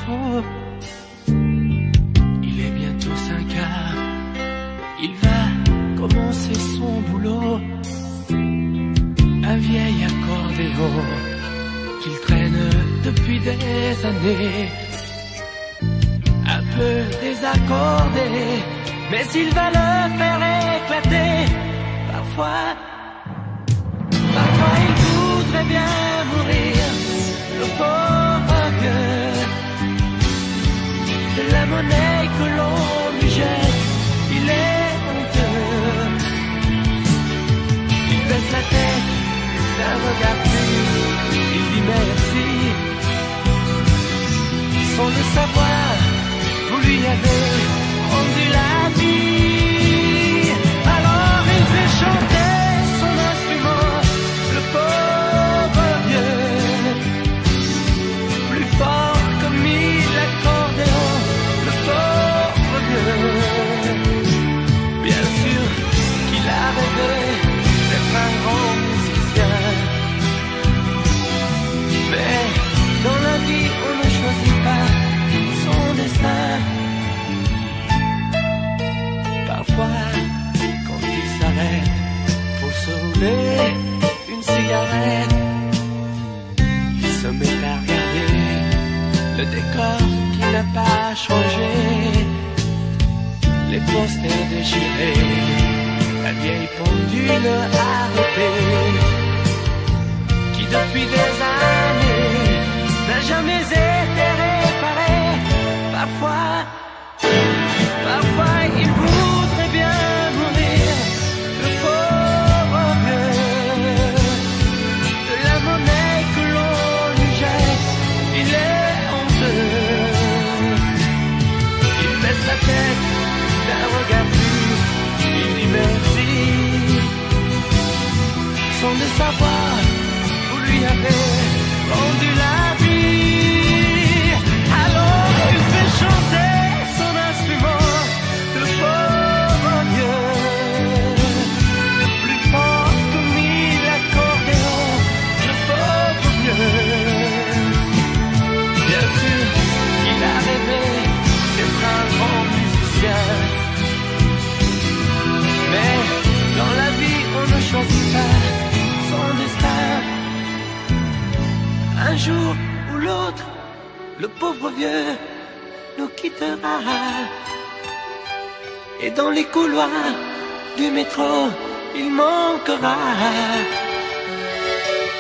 métro. Il est bientôt 5 heures. Il va commencer son boulot. Un vieil accordéon qu'il traîne depuis des années. Un peu désaccordé, mais il va le faire éclater. Parfois il voudrait bien mourir, le pauvre vieux. De la monnaie que l'on lui jette, il est honteux. Il baisse la tête d'un regard triste, il dit merci. Sans le savoir, vous lui avez rendu la vie. Alors il fait chanter son instrument, le pauvre vieux. Plus fort que 1000 accordéons, le pauvre vieux. Bien sûr qu'il a rêvé d'être un grand musicien. Mais dans la vie on ne choisit pas son destin. Parfois, quand il s'arrête pour se rouler une cigarette, il se met à regarder le décor qui n'a pas changé. Les posters déchirés, la vieille pendule arrêtée, qui depuis des années n'a jamais été réparée. Parfois il voudrait bien mourir, le pauvre vieux. De la monnaie que l'on lui jette, il est honteux. Il baisse la tête d'un regard triste, il dit merci. Sans le savoir, vous lui avez rendu la vie. Alors il fait chanter son instrument, le pauvre vieux. Plus fort que 1000 accordéons, le pauvre vieux. Bien sûr qu'il a rêvé d'être un grand musicien. Mais dans la vie on ne choisit pas son destin. Un jour ou l'autre, le pauvre vieux nous quittera. Et dans les couloirs du métro, il manquera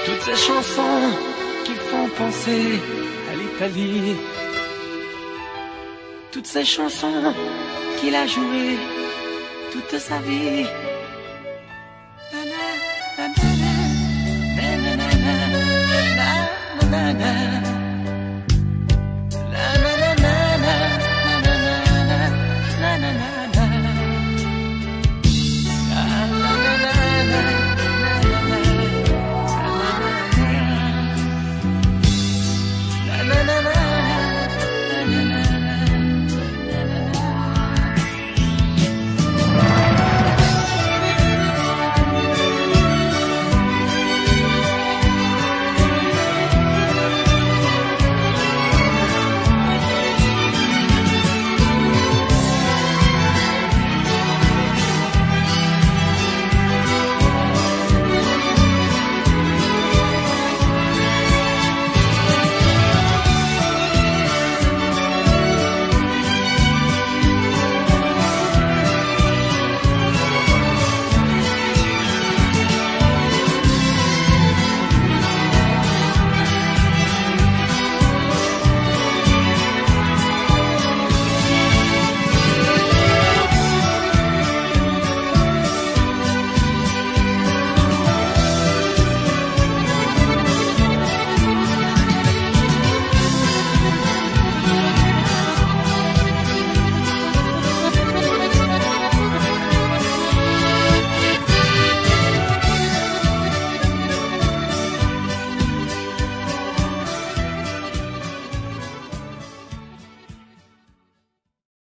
toutes ces chansons qui font penser à l'Italie. Toutes ces chansons qu'il a jouées toute sa vie. Na, na, na, na, na, na, na, na, na, na, na.